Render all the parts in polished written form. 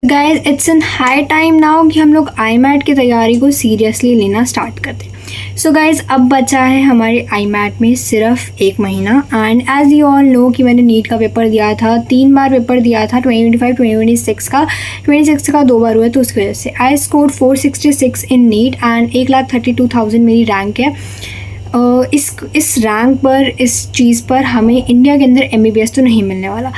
Guys it's in high time now कि हम लोग आई मैट की तैयारी को सीरियसली लेना स्टार्ट कर दें। सो गाइस अब बचा है हमारे आई मैट में सिर्फ 1 महीना and as you all know कि मैंने नीट का पेपर दिया था, 3 बार पेपर दिया था, 2025 2026 का, 26 का 2 बार हुआ, तो उसकी वजह से I score 466 in neat and 1,32,000 मेरी रैंक है। इस रैंक पर, इस चीज़ पर हमें इंडिया के अंदर MBBS तो नहीं मिलने वाला।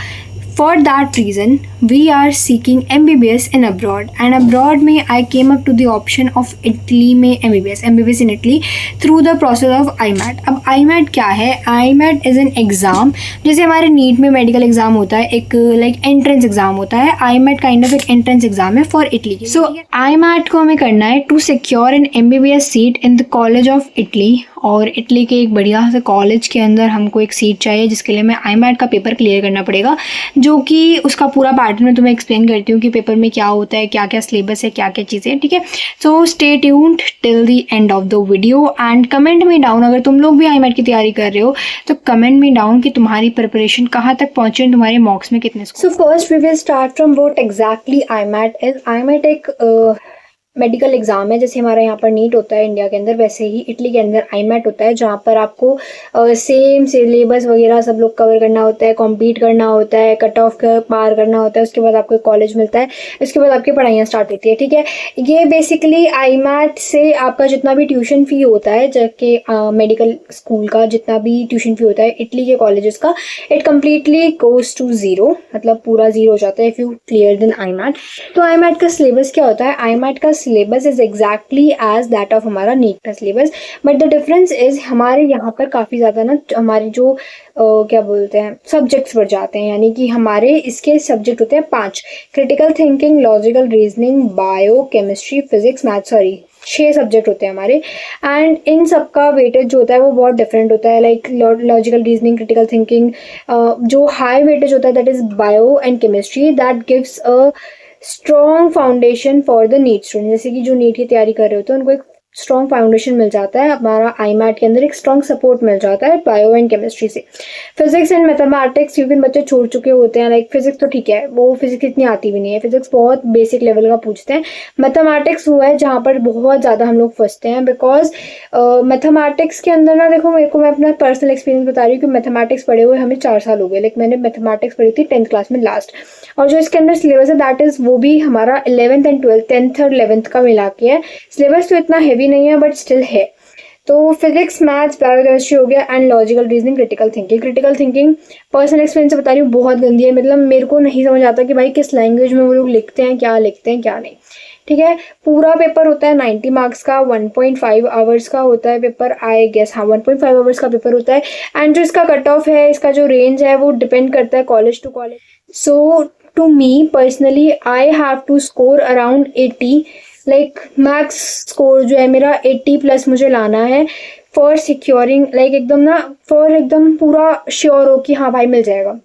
For that reason, we are seeking MBBS in abroad, and abroad में I came up to the option of Italy में MBBS in Italy through the process of IMAT। अब IMAT क्या है? IMAT is an exam, जैसे हमारे NEET में medical exam होता है, एक लाइक एंट्रेंस एग्जाम होता है, IMAT काइंड ऑफ एक एंट्रेंस एग्जाम है फॉर इटली के। सो IMAT को हमें करना है to secure an MBBS seat in the college of Italy, और इटली के एक बढ़िया से कॉलेज के अंदर हमको एक सीट चाहिए, जिसके लिए हमें IMAT का पेपर क्लियर करना पड़ेगा, जो कि उसका पूरा पैटर्न मैं तुम्हें एक्सप्लेन करती हूँ कि पेपर में क्या होता है, क्या क्या सिलेबस है, क्या क्या चीज़ें, ठीक है। So stay tuned till the end of the video and comment me down, अगर तुम लोग भी IMAT की तैयारी कर रहे हो तो कमेंट मी डाउन कि तुम्हारी प्रिपरेशन कहाँ तक पहुँचे, तुम्हारे मॉक्स में कितने। So first we will start from what exactly IMAT is. IMAT एक मेडिकल एग्जाम है, जैसे हमारा यहाँ पर नीट होता है इंडिया के अंदर, वैसे ही इटली के अंदर IMAT होता है, जहाँ पर आपको सेम सिलेबस वगैरह सब लोग कवर करना होता है, कॉम्पीट करना होता है, कट ऑफ पार करना होता है, उसके बाद आपको कॉलेज मिलता है, उसके बाद आपकी पढ़ाइयाँ स्टार्ट होती है, ठीक है। ये बेसिकली IMAT से आपका जितना भी ट्यूशन फ़ी होता है, जबकि मेडिकल स्कूल का जितना भी ट्यूशन फ़ी होता है इटली के कॉलेजेस का, it completely goes to zero, मतलब पूरा ज़ीरो हो जाता है if you clear then IMAT। तो IMAT का सिलेबस क्या होता है? IMAT का syllabus is exactly as that of हमारा नीट का syllabus, but the difference is हमारे यहाँ पर काफ़ी ज़्यादा ना हमारी जो क्या बोलते हैं सब्जेक्ट्स बढ़ जाते हैं, यानी कि हमारे इसके सब्जेक्ट होते हैं 5: critical thinking, logical reasoning, bio, chemistry, physics, math, sorry 6 subject होते हैं हमारे। एंड इन सबका वेटेज जो होता है वो बहुत डिफरेंट होता है, like logical reasoning, critical thinking, जो हाई वेटेज होता है that is bio and chemistry, that gives a strong foundation for the NEET student. जैसे कि जो नीट की तैयारी कर रहे होते हैं उनको एक स्ट्रॉन्ग फाउंडेशन मिल जाता है, हमारा IMAT के अंदर एक स्ट्रॉन्ग सपोर्ट मिल जाता है बायो एंड केमिस्ट्री से। फिजिक्स एंड मैथमेटिक्स क्योंकि बच्चे छोड़ चुके होते हैं, लाइक फिजिक्स तो ठीक है, वो फिजिक्स इतनी आती भी नहीं है, फिजिक्स बहुत बेसिक लेवल का पूछते हैं। मैथमेटिक्स वो है जहाँ पर बहुत ज़्यादा हम लोग फंसते हैं, बिकॉज मैथमेटिक्स के अंदर ना, देखो मेरे को, मैं अपना पर्सनल एक्सपीरियंस बता रही हूँ कि मैथमेटिक्स पढ़े हुए हमें 4 साल हो गए, लाइक मैंने मैथमेटिक्स पढ़ी थी 10th क्लास में लास्ट, और जो इसके अंदर सिलेबस है दैट इज़ वो भी हमारा 11th एंड 12th, 10th और 11th का मिला के है। सिलेबस तो इतना हैवी नहीं है बट स्टिल है। तो फिजिक्स, मैथ्स, बायोकेमिस्ट्री हो गया and logical reasoning, critical thinking personal experience से बता रही हूँ बहुत गंदी है, मतलब मेरे को नहीं समझ आता कि भाई किस लैंग्वेज में वो लोग लिखते हैं क्या नहीं, ठीक है। पूरा पेपर होता है 90 मार्क्स का, 1.5 आवर्स का होता है पेपर, आई गेस, हाँ 1.5 आवर्स का पेपर होता है। एंड जो इसका कट ऑफ है, इसका जो रेंज है वो डिपेंड करता है college to college. So to me personally I have to score around 80, like max score जो है मेरा 80 प्लस मुझे लाना है फॉर सिक्योरिंग, लाइक एकदम ना, फॉर एकदम पूरा श्योर हो कि हाँ भाई मिल जाएगा।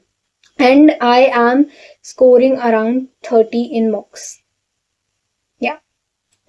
And I am scoring around 30 in मॉक्स,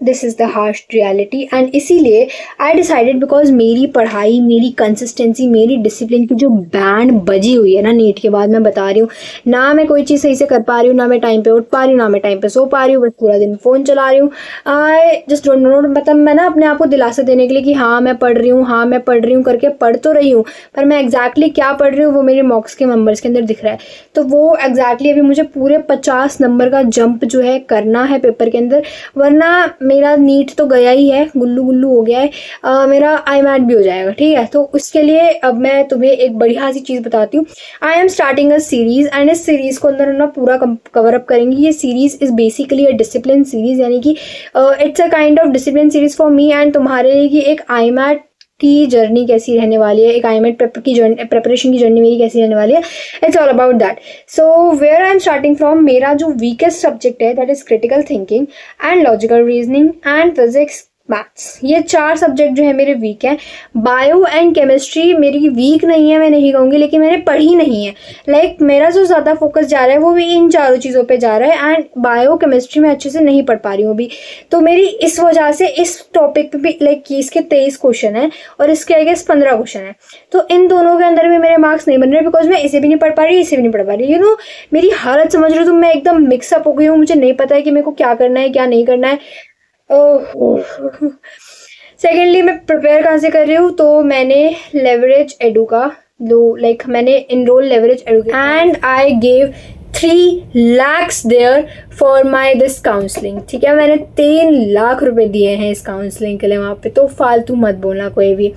this is the harsh reality. And इसीलिए आई डिसाइडेड, बिकॉज मेरी पढ़ाई, मेरी कंसिस्टेंसी, मेरी डिसिप्लिन की जो बैंड बजी हुई है ना नीट के बाद, मैं बता रही हूँ ना, मैं कोई चीज़ सही से कर पा रही हूँ, ना मैं टाइम पे उठ पा रही हूँ, ना मैं टाइम पे सो पा रही हूँ, बस पूरा दिन फ़ोन चला रही हूँ। आई जस्ट डोंट नो, मतलब मैं ना अपने आप को दिलासा देने के लिए कि हाँ मैं पढ़ रही हूँ करके पढ़ तो रही हूँ, पर मैं एग्जैक्टली क्या पढ़ रही हूँ वो मेरे मॉक्स के नंबर्स के अंदर दिख रहा है। तो वो एग्जैक्टली अभी मुझे पूरे 50 नंबर का जंप जो है करना है पेपर के अंदर, वरना मेरा नीट तो गया ही है, गुल्लू गुल्लू हो गया है, मेरा IMAT भी हो जाएगा, ठीक है। तो उसके लिए अब मैं तुम्हें एक बढ़िया सी चीज़ बताती हूँ। आई am starting a series and इस सीरीज़ को अंदर हम ना पूरा कवर अप करेंगे। ये series is basically a discipline series, यानी कि it's a kind of discipline series for me and तुम्हारे लिए कि एक IMAT की जर्नी कैसी रहने वाली है, एक IMAT प्रेपरेशन की जर्नी मेरी कैसी रहने वाली है, it's all about that. So where I am starting from, मेरा जो वीकेस्ट सब्जेक्ट है that is critical thinking and logical reasoning and physics maths. ये 4 सब्जेक्ट जो है मेरे वीक हैं। बायो एंड केमिस्ट्री मेरी वीक नहीं है, मैं नहीं कहूँगी, लेकिन मैंने पढ़ी नहीं है। लाइक मेरा जो ज़्यादा फोकस जा रहा है वो भी इन चारों चीज़ों पे जा रहा है, एंड बायो केमिस्ट्री में अच्छे से नहीं पढ़ पा रही हूँ अभी। तो मेरी इस वजह से इस टॉपिक पे भी लाइक इसके 23 क्वेश्चन है और इसके आई गेस 15 क्वेश्चन है। तो इन दोनों के अंदर भी मेरे मार्क्स नहीं बन रहे बिकॉज मैं इसे भी नहीं पढ़ पा रही, इसे भी नहीं पढ़ पा रही। यू नो मेरी हालत समझ रही हो, तो मैं एकदम मिक्सअप हो गई हूँ। मुझे नहीं पता है कि मेरे को क्या करना है क्या नहीं करना है। सेकेंडली मैं प्रिपेयर कहाँ से कर रही हूँ, तो मैंने लेवरेज एडू का लाइक मैंने enroll Leverage Edu and I gave 3 lakhs there for my this counselling. ठीक है, मैंने 3 लाख रुपए दिए हैं इस काउंसलिंग के लिए वहाँ पे, तो फालतू मत बोलना कोई भी।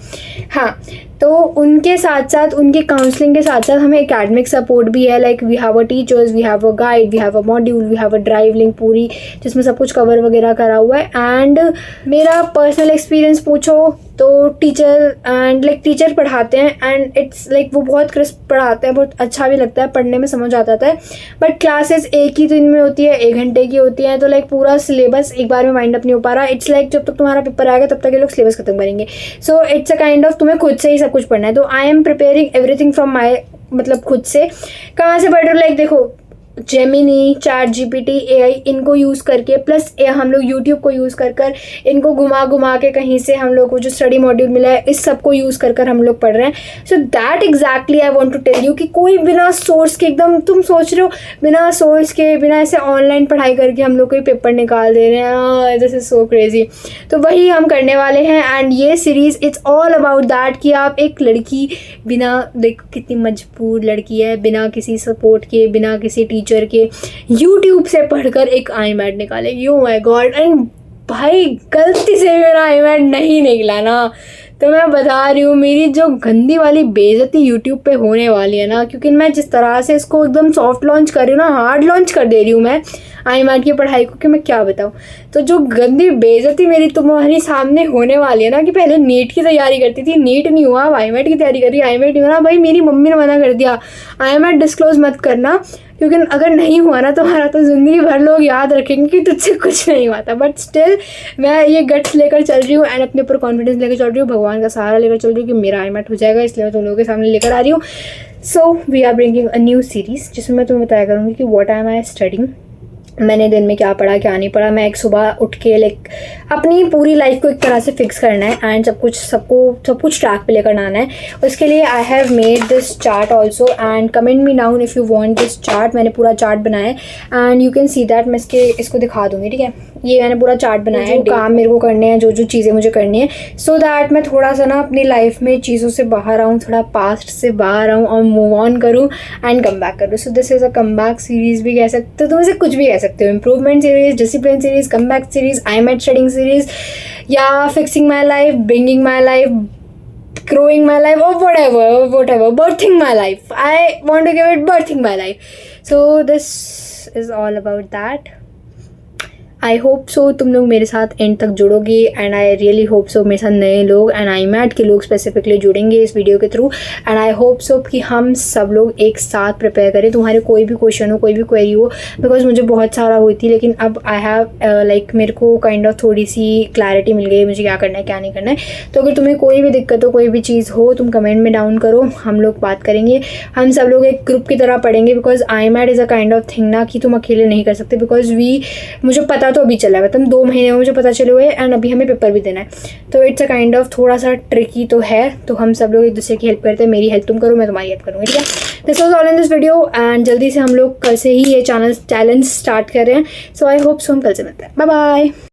हाँ, तो उनके साथ साथ उनके काउंसलिंग के साथ साथ हमें एकेडमिक सपोर्ट भी है। Like we have a teachers, we have a guide, we have a module, we have a drive link पूरी, जिसमें सब कुछ कवर वगैरह करा हुआ है। एंड मेरा पर्सनल एक्सपीरियंस पूछो तो टीचर एंड लाइक टीचर पढ़ाते हैं एंड इट्स लाइक वो बहुत क्रिस्प पढ़ाते हैं, बहुत अच्छा भी लगता है, पढ़ने में समझ आता है। बट क्लासेस एक ही दिन में होती है, 1 घंटे की होती है, तो लाइक पूरा सिलेबस एक बार में माइंड अप नहीं हो पा रहा। इट्स लाइक जब तक तुम्हारा पेपर आएगा तब तक ये लोग सिलेबस खत्म करेंगे। So it's a kind of तुम्हें खुद से ही सब कुछ पढ़ना है। तो I am preparing everything from my मतलब खुद से। कहाँ से पढ़ रही हूँ, लाइक देखो जेमिनी, चैट जीपीटी, एआई, इनको यूज़ करके प्लस हम लोग यूट्यूब को यूज़ कर इनको घुमा के कहीं से हम लोग को जो स्टडी मॉड्यूल मिला है इस सब को यूज़ कर हम लोग पढ़ रहे हैं। So that exactly I want to tell you कि कोई बिना सोर्स के एकदम तुम सोच रहे हो बिना सोर्स के बिना ऐसे ऑनलाइन पढ़ाई करके हम लोग कोई पेपर निकाल दे रहे हैं, दिस इज सो क्रेजी। तो वही हम करने वाले हैं एंड ये series it's all about that कि आप एक लड़की बिना देखो कितनी मजबूर लड़की है, बिना किसी सपोर्ट के, बिना किसी टीचर के YouTube से पढ़कर एक IMAT निकालेगी। Oh my God. एंड भाई गलती से मेरा IMAT नहीं निकला ना, तो मैं बता रही हूँ मेरी जो गंदी वाली बेइज्जती YouTube पे होने वाली है ना, क्योंकि मैं जिस तरह से इसको एकदम सॉफ्ट लॉन्च कर रही हूँ ना, हार्ड लॉन्च कर दे रही हूँ मैं IMAT की पढ़ाई को, कि मैं क्या बताऊँ। तो जो गंदी बेइज्जती मेरी तुम्हारी सामने होने वाली है ना, कि पहले नीट की तैयारी करती थी, नीट नहीं हुआ, अब IMAT की तैयारी कर रही है, IMAT नहीं हुआ। भाई मेरी मम्मी ने मना कर दिया IMAT डिस्क्लोज मत करना, क्योंकि अगर नहीं हुआ ना तो हमारा तो ज़िंदगी भर लोग याद रखेंगे कि तुझसे कुछ नहीं हुआ था। बट स्टिल मैं ये गट्स लेकर चल रही हूँ एंड अपने ऊपर कॉन्फिडेंस लेकर चल रही हूँ, भगवान का सहारा लेकर चल रही हूँ कि मेरा IMAT हो जाएगा, इसलिए मैं तुम लोगों के सामने लेकर आ रही हूँ। So we are bringing a new series जिसमें मैं तुम्हें बताया करूँगी कि व्हाट एम आई स्टडिंग, मैंने दिन में क्या पढ़ा क्या नहीं पढ़ा। मैं एक सुबह उठ के लाइक अपनी पूरी लाइफ को एक तरह से फिक्स करना है एंड सब कुछ ट्रैक पे लेकर आना है। उसके लिए I have made this chart also and comment me down if you want this chart. मैंने पूरा चार्ट बनाया है and you can see that. मैं इसको दिखा दूँगी, ठीक है। ये मैंने पूरा चार्ट बनाया है, काम मेरे को करने हैं, जो चीज़ें मुझे करनी है, सो दैट मैं थोड़ा सा ना अपनी लाइफ में चीज़ों से बाहर आऊँ, थोड़ा पास्ट से बाहर आऊँ और मूव ऑन करूँ एंड कम बैक करूँ। So this is a come back series भी कह सकते हो, तुम इसे कुछ भी कह सकते हो, improvement series, discipline series, come back series, IMAT studying series, या fixing my life, bringing my life, growing my life, or whatever, birthing my life. I want to give it birthing my life. So this is all about that. I hope so तुम लोग मेरे साथ end तक जुड़ोगे and I really hope so मेरे साथ नए लोग एंड IMAT के लोग स्पेसिफिकली जुड़ेंगे इस वीडियो के थ्रू। एंड आई होप सो कि हम सब लोग एक साथ प्रिपेयर करें। तुम्हारे कोई भी क्वेश्चन हो, कोई भी क्वेरी हो, बिकॉज मुझे बहुत सारा हुई थी, लेकिन अब आई हैव लाइक मेरे को काइंड ऑफ थोड़ी सी क्लैरिटी मिल गई मुझे क्या करना है क्या नहीं करना है। तो अगर तुम्हें कोई भी दिक्कत हो, कोई भी चीज़ हो, तुम कमेंट में डाउन करो, हम लोग बात करेंगे। हम सब लोग एक ग्रुप की तरह पढ़ेंगे because IMAT is a kind of thing ना कि तुम अकेले नहीं कर सकते। बिकॉज मुझे पता तो अभी चला है, मतलब 2 महीने में मुझे पता चले हुए एंड अभी हमें पेपर भी देना है। तो इट्स अ काइंड ऑफ थोड़ा सा ट्रिकी तो है। तो हम सब लोग एक दूसरे की हेल्प करते हैं, मेरी हेल्प तुम करो, मैं तुम्हारी हेल्प करूँगी, ठीक है। This was all in this video and जल्दी से हम लोग कल से ही ये चैलेंज स्टार्ट कर रहे हैं। सो आई होप सो हम कल से मिलते हैं। Bye bye.